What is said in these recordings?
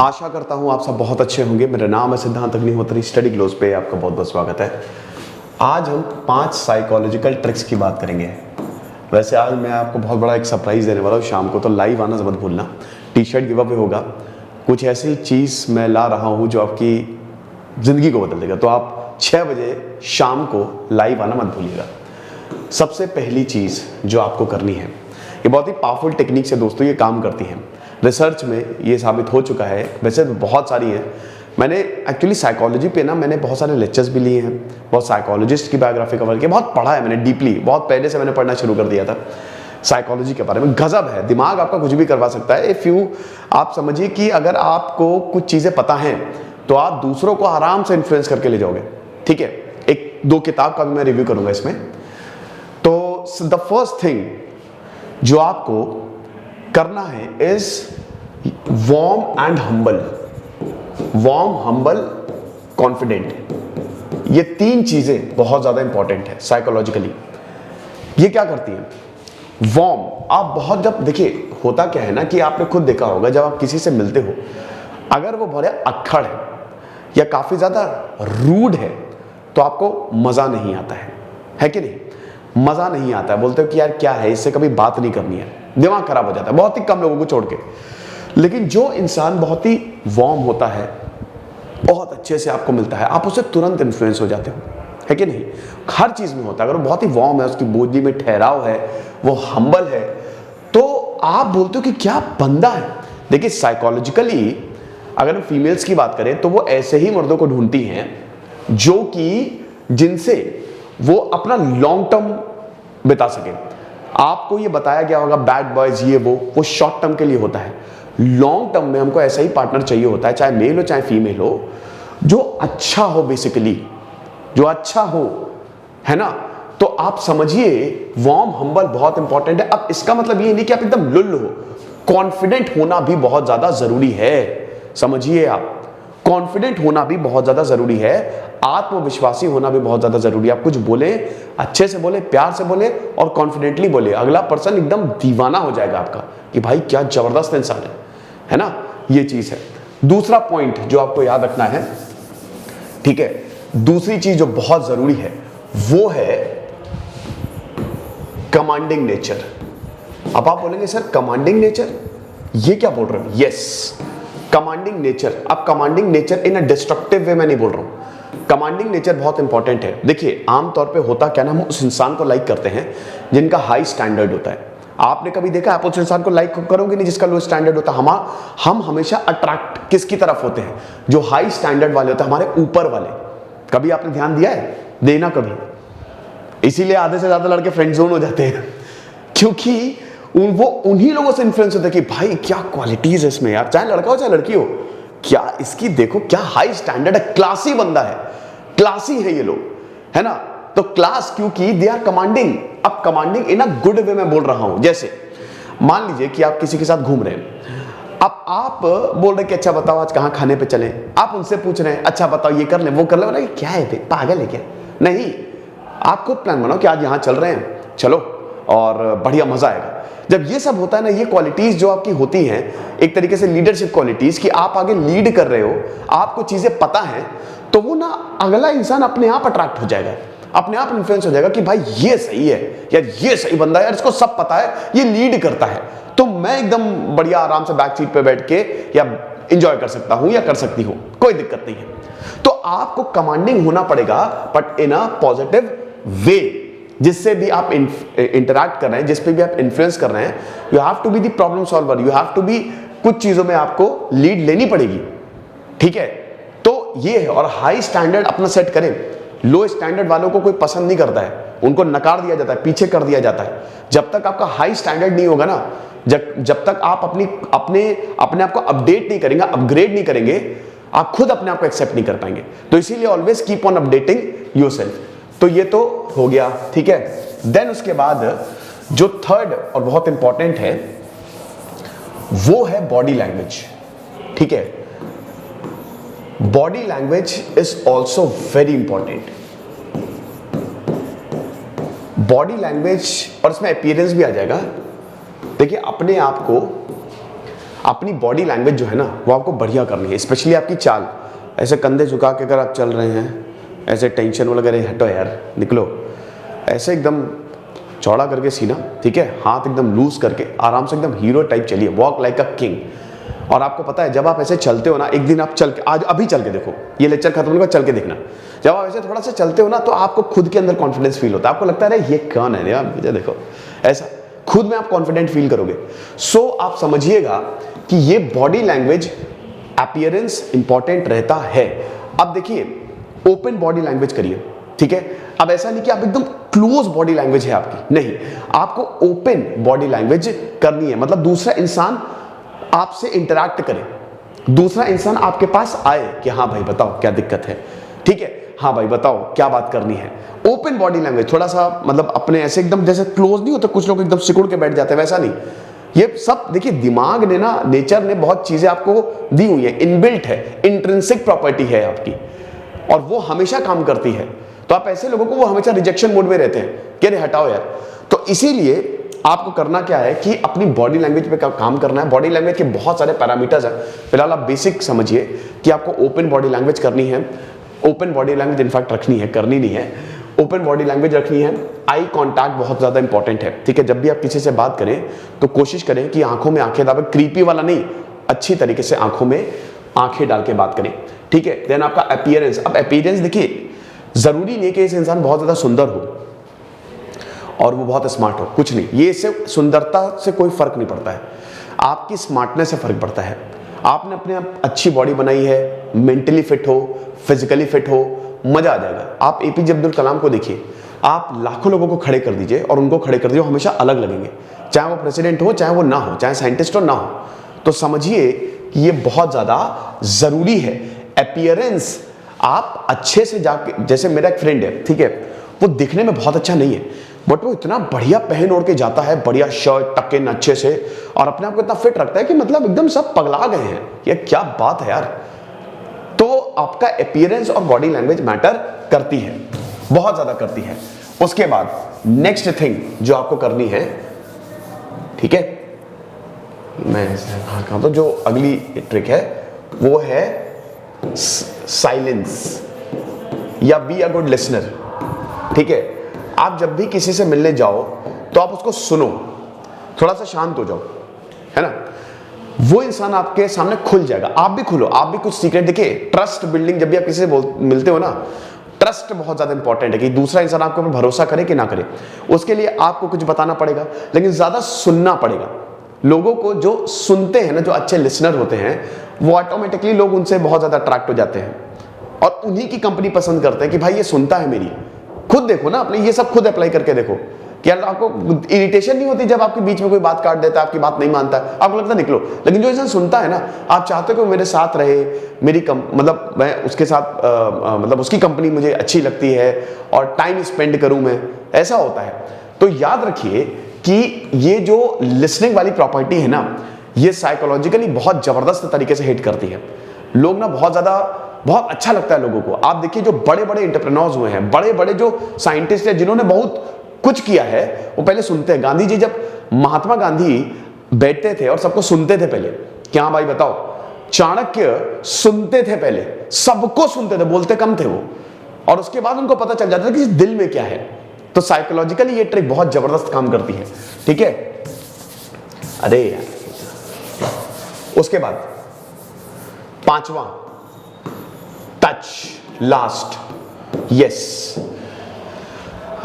आशा करता हूँ आप सब बहुत अच्छे होंगे। मेरा नाम है सिद्धांत अग्निहोत्री, स्टडी ग्लोस पे आपका बहुत बहुत स्वागत है। आज हम 5 साइकोलॉजिकल ट्रिक्स की बात करेंगे। वैसे आज मैं आपको बहुत बड़ा एक सरप्राइज़ देने वाला हूँ शाम को, तो लाइव आना मत भूलना। टी शर्ट गिव अवे होगा, कुछ ऐसी चीज़ मैं ला रहा हूँ जो आपकी ज़िंदगी को बदल देगा। तो आप 6 बजे शाम को लाइव आना मत भूलिएगा। सबसे पहली चीज़ जो आपको करनी है, ये बहुत ही पावरफुल टेक्निक्स है दोस्तों, ये काम करती हैं। रिसर्च में ये साबित हो चुका है, वैसे बहुत सारी हैं। मैंने एक्चुअली साइकोलॉजी पे मैंने बहुत सारे लेक्चर्स भी लिए हैं, बहुत साइकोलॉजिस्ट की बायोग्राफी कवर की, बहुत पढ़ा है मैंने डीपली, बहुत पहले से मैंने पढ़ना शुरू कर दिया था साइकोलॉजी के बारे में। गजब है, दिमाग आपका कुछ भी करवा सकता है। इफ़ यू, आप समझिए कि अगर आपको कुछ चीज़ें पता हैं तो आप दूसरों को आराम से इन्फ्लुएंस करके ले जाओगे। ठीक है, 1-2 किताब का भी मैं रिव्यू करूंगा इसमें। तो द फर्स्ट थिंग जो आपको करना है is warm and humble. Warm, humble, confident, ये 3 चीजें बहुत ज्यादा इंपॉर्टेंट है साइकोलॉजिकली। ये क्या करती हैं? वार्म, आप बहुत, जब देखिए होता क्या है ना कि आपने खुद देखा होगा, जब आप किसी से मिलते हो, अगर वो बड़े अक्खड़ है या काफी ज्यादा रूड है तो आपको मजा नहीं आता है कि नहीं? मजा नहीं आता है, बोलते हो कि यार क्या है, इससे कभी बात नहीं करनी है, दिमाग खराब हो जाता है, बहुत ही कम लोगों को छोड़ के। लेकिन जो इंसान बहुत ही वार्म होता है, बहुत अच्छे से आपको मिलता है, आप उससे तुरंत इन्फ्लुएंस हो जाते हो, है कि नहीं? हर चीज में होता है। अगर वो बहुत ही वार्म है, उसकी बोली में ठहराव है, वो हम्बल है, तो आप बोलते हो कि क्या बंदा है। देखिए साइकोलॉजिकली अगर हम फीमेल्स की बात करें तो वो ऐसे ही मर्दों को ढूंढती हैं जो कि जिनसे वो अपना लॉन्ग टर्म बिता सके। आपको ये बताया गया होगा बैड बॉयज ये वो शॉर्ट टर्म के लिए होता है। लॉन्ग टर्म में हमको ऐसा ही पार्टनर चाहिए होता है, चाहे मेल हो चाहे फीमेल हो, जो अच्छा हो, बेसिकली जो अच्छा हो, है ना? तो आप समझिए वार्म, हम्बल बहुत इंपॉर्टेंट है। अब इसका मतलब ये नहीं कि आप एकदम लुल्ल हो, कॉन्फिडेंट होना भी बहुत ज्यादा जरूरी है। समझिए आप, कॉन्फिडेंट होना भी बहुत ज्यादा जरूरी है, आत्मविश्वासी होना भी बहुत ज्यादा जरूरी है। आप कुछ बोले, अच्छे से बोले, प्यार से बोले और कॉन्फिडेंटली बोले, अगला पर्सन एकदम दीवाना हो जाएगा आपका कि भाई क्या जबरदस्त इंसान है ना? ये चीज है। दूसरा पॉइंट जो आपको याद रखना है, ठीक है, दूसरी चीज जो बहुत जरूरी है वो है कमांडिंग नेचर। अब आप बोलेंगे सर कमांडिंग नेचर, ये क्या बोल रहे हो? Yes, commanding nature. अब commanding nature in a destructive way में नहीं बोल रहा हूं, कमांडिंग नेचर बहुत इंपॉर्टेंट है। देखिए आमतौर पे होता क्या ना, हम उस इंसान को लाइक करते हैं जिनका हाई स्टैंडर्ड होता है। आपने कभी देखा आप उस इंसान को लाइक करोगे नहीं जिसका लो स्टैंडर्ड होता है। हम हमेशा अट्रैक्ट किसकी तरफ होते हैं? जो हाई स्टैंडर्ड वाले होते हैं, हमारे ऊपर वाले। कभी आपने ध्यान दिया है? देना कभी। इसीलिए आधे से ज्यादा लड़के फ्रेंड जोन हो जाते हैं, क्योंकि वो उन्हीं लोगों से इन्फ्लुएंस होता है कि भाई क्या क्वालिटीज है इसमें यार, चाहे लड़का हो चाहे लड़की हो, क्या इसकी देखो क्या हाई स्टैंडर्ड है, क्लासी बंदा है, क्लासी है ये लोग, है ना? तो क्लास, क्योंकि दे आर कमांडिंग। अब commanding in a good way में बोल रहा हूं। जैसे मान लीजिए कि आप किसी के साथ घूम रहे हैं, अब आप बोल रहे कि अच्छा बताओ आज कहां खाने पे चलें। आप उनसे पूछ रहे हैं अच्छा बताओ ये कर ले वो कर ले, बोला क्या है पागल है क्या? नहीं, आप खुद प्लान बनाओ कि आज यहां चल रहे हैं, चलो और बढ़िया मजा आएगा। जब ये सब होता है ना, ये क्वालिटीज जो आपकी होती हैं एक तरीके से लीडरशिप क्वालिटीज, कि आप आगे लीड कर रहे हो, आपको चीजें पता है, तो वो ना अगला इंसान अपने आप अट्रैक्ट हो जाएगा, अपने आप इन्फ्लुएंस हो जाएगा कि भाई ये सही है यार, ये सही बंदा है यार, इसको सब पता है, ये लीड करता है, तो मैं एकदम बढ़िया आराम से बैक सीट पे बैठ के या एंजॉय कर सकता हूं या कर सकती हूं, कोई दिक्कत नहीं है। तो आपको कमांडिंग होना पड़ेगा, but in a positive way, जिससे भी आप इंटरैक्ट कर रहे हैं, जिस पे भी आप इन्फ्लुएंस कर रहे हैं, you have to be the problem solver, you have to be, कुछ चीजों में आपको लीड लेनी पड़ेगी, ठीक है? तो ये है। और हाई स्टैंडर्ड अपना सेट करें। लो स्टैंडर्ड वालों को कोई पसंद नहीं करता है, उनको नकार दिया जाता है, पीछे कर दिया जाता है। जब तक आपका हाई स्टैंडर्ड नहीं होगा ना, जब तक आप अपने आप को अपडेट नहीं करेंगे, अपग्रेड नहीं करेंगे, आप खुद अपने आप को एक्सेप्ट नहीं कर पाएंगे। तो इसीलिए always keep on updating yourself. तो ये तो हो गया, ठीक है। देन उसके बाद जो थर्ड और बहुत इंपॉर्टेंट है वो है बॉडी लैंग्वेज, ठीक है। Body language is also very important. Body language और इसमें अपीयरेंस भी आ जाएगा। देखिए अपने आप को अपनी बॉडी लैंग्वेज जो है ना वो आपको बढ़िया करनी है, स्पेशली आपकी चाल। ऐसे कंधे झुका के अगर आप चल रहे हैं, ऐसे टेंशन वगैरह हटो यार, निकलो, ऐसे एकदम चौड़ा करके सीना, ठीक है, हाथ एकदम लूज करके आराम से एकदम हीरो टाइप चलिए, वॉक लाइक अ किंग। और आपको पता है जब आप ऐसे चलते हो ना, एक दिन आप चल के, आज अभी चल के देखो, ये लेक्चर खत्म होने के बाद चल के देखना, जब आप ऐसे थोड़ा सा चलते हो ना तो आपको खुद के अंदर कॉन्फिडेंस फील होता है, आपको लगता है अरे ये कौन है यार, मुझे देखो, ऐसा खुद में आप कॉन्फिडेंट फील करोगे। सो आप समझिएगा कि ये बॉडी लैंग्वेज अपीयरेंस इंपॉर्टेंट रहता है। अब देखिए ओपन बॉडी लैंग्वेज करिए, ठीक है। अब ऐसा नहीं कि आप एकदम क्लोज बॉडी लैंग्वेज है आपकी, नहीं, आपको ओपन बॉडी लैंग्वेज करनी है। मतलब दूसरा इंसान आपसे इंटरैक्ट करे, दूसरा इंसान आपके पास आए कि हाँ भाई बताओ क्या दिक्कत है, ठीक है, हाँ भाई बताओ क्या बात करनी है। ओपन बॉडी लैंग्वेज, थोड़ा सा मतलब अपने ऐसे एकदम जैसे क्लोज नहीं होता, कुछ लोग एकदम सिकुड़ के बैठ जाते हैं, वैसा नहीं। ये सब देखिए दिमाग ने ना, नेचर ने बहुत चीजें आपको दी हुई है, इनबिल्ट है, इंट्रिंसिक प्रॉपर्टी है आपकी, और वो हमेशा काम करती है। तो आप ऐसे लोगों को वो हमेशा रिजेक्शन मोड में रहते हैं कि अरे हटाओ यार। तो इसीलिए आपको करना क्या है कि अपनी बॉडी लैंग्वेज पे काम करना है। बॉडी लैंग्वेज के बहुत सारे पैरामीटर्स हैं, फिलहाल आप बेसिक समझिए कि आपको ओपन बॉडी लैंग्वेज करनी है। ओपन बॉडी लैंग्वेज इनफैक्ट रखनी है, करनी नहीं है, ओपन बॉडी लैंग्वेज रखनी है। आई कांटेक्ट बहुत ज्यादा इंपॉर्टेंट है, ठीक है। जब भी आप किसी से बात करें तो कोशिश करें कि आंखों में आंखें डालें, क्रीपी वाला नहीं, अच्छी तरीके से आंखों में आंखें डाल के बात करें, ठीक है। देन आपका अपीयरेंस। अब अपीयरेंस देखिए जरूरी नहीं है कि इस इंसान बहुत ज्यादा सुंदर हो और वो बहुत स्मार्ट हो, कुछ नहीं, ये इससे सुंदरता से कोई फर्क नहीं पड़ता है, आपकी स्मार्टनेस से फर्क पड़ता है। आपने अपने आप अच्छी बॉडी बनाई है, मेंटली फिट हो, फिजिकली फिट हो, मजा आ जाएगा। आप एपीजे अब्दुल कलाम को देखिए, आप लाखों लोगों को खड़े कर दीजिए और उनको खड़े कर दीजिए, वो हमेशा अलग लगेंगे, चाहे वो प्रेसिडेंट हो, चाहे वो ना हो, चाहे साइंटिस्ट हो ना हो। तो समझिए कि ये बहुत ज्यादा जरूरी है। अपीयरेंस आप अच्छे से जाके, जैसे मेरा एक फ्रेंड है, ठीक है, वो दिखने में बहुत अच्छा नहीं है, बट वो इतना बढ़िया पहन ओढ़ के जाता है, बढ़िया शर्ट टकेन अच्छे से, और अपने आप को इतना फिट रखता है कि मतलब एकदम सब पगला गए हैं, ये क्या बात है यार। तो आपका अपीयरेंस और बॉडी लैंग्वेज मैटर करती है, बहुत ज्यादा करती है। उसके बाद नेक्स्ट थिंग जो आपको करनी है, ठीक है, मैं कहा तो जो अगली ट्रिक है वो है साइलेंस या बी अ गुड लिसनर, ठीक है। आप जब भी किसी से मिलने जाओ तो आप उसको सुनो, थोड़ा सा शांत हो जाओ, है ना, वो इंसान आपके सामने खुल जाएगा, आप भी खुलो, आप भी कुछ सीक्रेट। देखिए ट्रस्ट बिल्डिंग, जब भी आप किसी से मिलते हो ना, ट्रस्ट बहुत ज्यादा इंपॉर्टेंट है कि दूसरा इंसान आपके ऊपर भरोसा करे कि ना करे। उसके लिए आपको कुछ बताना पड़ेगा, लेकिन ज्यादा सुनना पड़ेगा। लोगों को जो सुनते हैं ना, जो अच्छे लिसनर होते हैं, वो ऑटोमेटिकली लोग उनसे बहुत ज्यादा अट्रैक्ट हो जाते हैं और उन्हीं की कंपनी पसंद करते हैं कि भाई ये सुनता है मेरी। खुद देखो ना, अपने ये सब खुद अप्लाई करके देखो कि यार आपको इरिटेशन नहीं होती जब आपके बीच में कोई बात काट देता है, आपकी बात नहीं मानता है, आपको लगता है निकलो। लेकिन जो इंसान सुनता है ना, आप चाहते हो कि मेरे साथ रहे, मेरी मतलब मैं उसके साथ मतलब उसकी कंपनी मुझे अच्छी लगती है और टाइम स्पेंड करूं मैं, ऐसा होता है। तो याद रखिए कि ये जो लिसनिंग वाली प्रॉपर्टी है ना, ये साइकोलॉजिकली बहुत जबरदस्त तरीके से हिट करती है। लोग ना बहुत अच्छा लगता है लोगों को। आप देखिए जो बड़े बड़े एंटरप्रेन्योर्स हुए हैं, बड़े बड़े जो साइंटिस्ट हैं जिन्होंने बहुत कुछ किया है, वो पहले सुनते हैं। गांधी जी, जब महात्मा गांधी बैठते थे और सबको सुनते थे पहले, क्या भाई बताओ, चाणक्य सुनते थे पहले, सबको सुनते थे, बोलते कम थे वो, और उसके बाद उनको पता चल जाता था कि दिल में क्या है। तो साइकोलॉजिकली ये ट्रिक बहुत जबरदस्त काम करती है, ठीक है। अरे यार, उसके बाद पांचवा, टच, लास्ट। यस,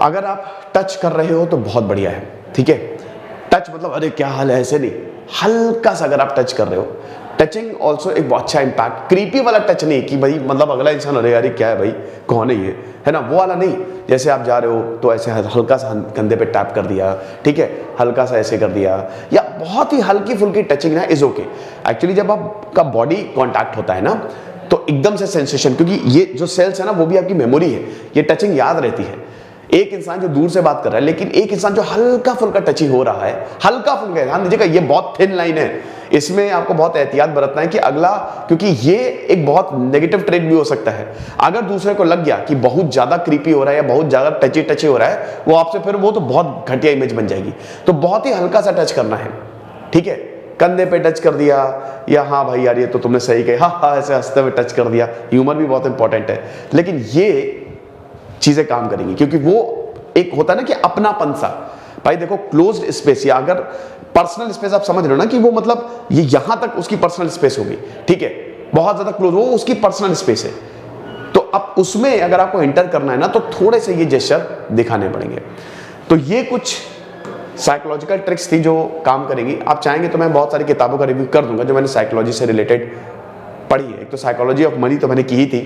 अगर आप टच कर रहे हो तो बहुत बढ़िया है, ठीक है। टच मतलब अरे क्या हाल है, ऐसे नहीं, हल्का सा अगर आप टच कर रहे हो, टचिंग ऑल्सो एक बहुत अच्छा इंपैक्ट। क्रीपी वाला टच नहीं कि भाई मतलब अगला इंसान अरे यार क्या है भाई, कौन है ये, है ना, वो वाला नहीं। जैसे आप जा रहे हो तो ऐसे हल्का सा कंधे पे टैप कर दिया, ठीक है, हल्का सा ऐसे कर दिया, या बहुत ही हल्की फुल्की टचिंग ना इज ओके। एक्चुअली जब आपका बॉडी कॉन्टैक्ट होता है ना, तो एकदम से सेंसेशन, क्योंकि ये जो सेल्स है ना वो भी आपकी मेमोरी है, ये टचिंग याद रहती है। एक इंसान जो दूर से बात कर रहा है, लेकिन एक इंसान जो हल्का फुल्का टची हो रहा है, हल्का फुल्का, ध्यान दीजिएगा ये बहुत थिन लाइन है, इसमें आपको बहुत एहतियात बरतना है कि अगला, क्योंकि ये एक बहुत नेगेटिव ट्रेड भी हो सकता है। अगर दूसरे को लग गया कि बहुत ज्यादा क्रीपी हो रहा है या बहुत ज्यादा टची हो रहा है वो आपसे, फिर वो तो बहुत घटिया इमेज बन जाएगी। तो बहुत ही हल्का सा टच करना है, ठीक है, कंधे पे टच कर दिया, या हाँ भाई यार ये तो तुमने सही कहा, हाँ ऐसे हंसते हुए टच कर दिया। ह्यूमर भी बहुत इंपॉर्टेंट है, लेकिन ये चीजें काम करेंगी क्योंकि वो एक होता है ना कि अपनापन सा। भाई देखो क्लोज्ड स्पेस, या अगर पर्सनल स्पेस आप समझ रहे हो ना कि वो मतलब ये यहां तक उसकी पर्सनल स्पेस होगी, ठीक है, बहुत ज्यादा क्लोज, वो उसकी पर्सनल स्पेस है। तो अब उसमें अगर आपको एंटर करना है ना तो थोड़े से ये जेस्चर दिखाने पड़ेंगे। तो ये कुछ साइकोलॉजिकल ट्रिक्स थी जो काम करेंगी। आप चाहेंगे तो मैं बहुत सारी किताबों का रिव्यू कर दूंगा जो मैंने साइकोलॉजी से रिलेटेड पढ़ी है। एक तो साइकोलॉजी ऑफ मनी तो मैंने की ही थी,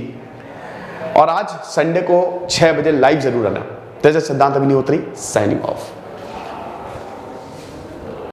और आज संडे को 6 बजे लाइव जरूर आना। सिद्धांत अग्निहोत्री साइनिंग ऑफ।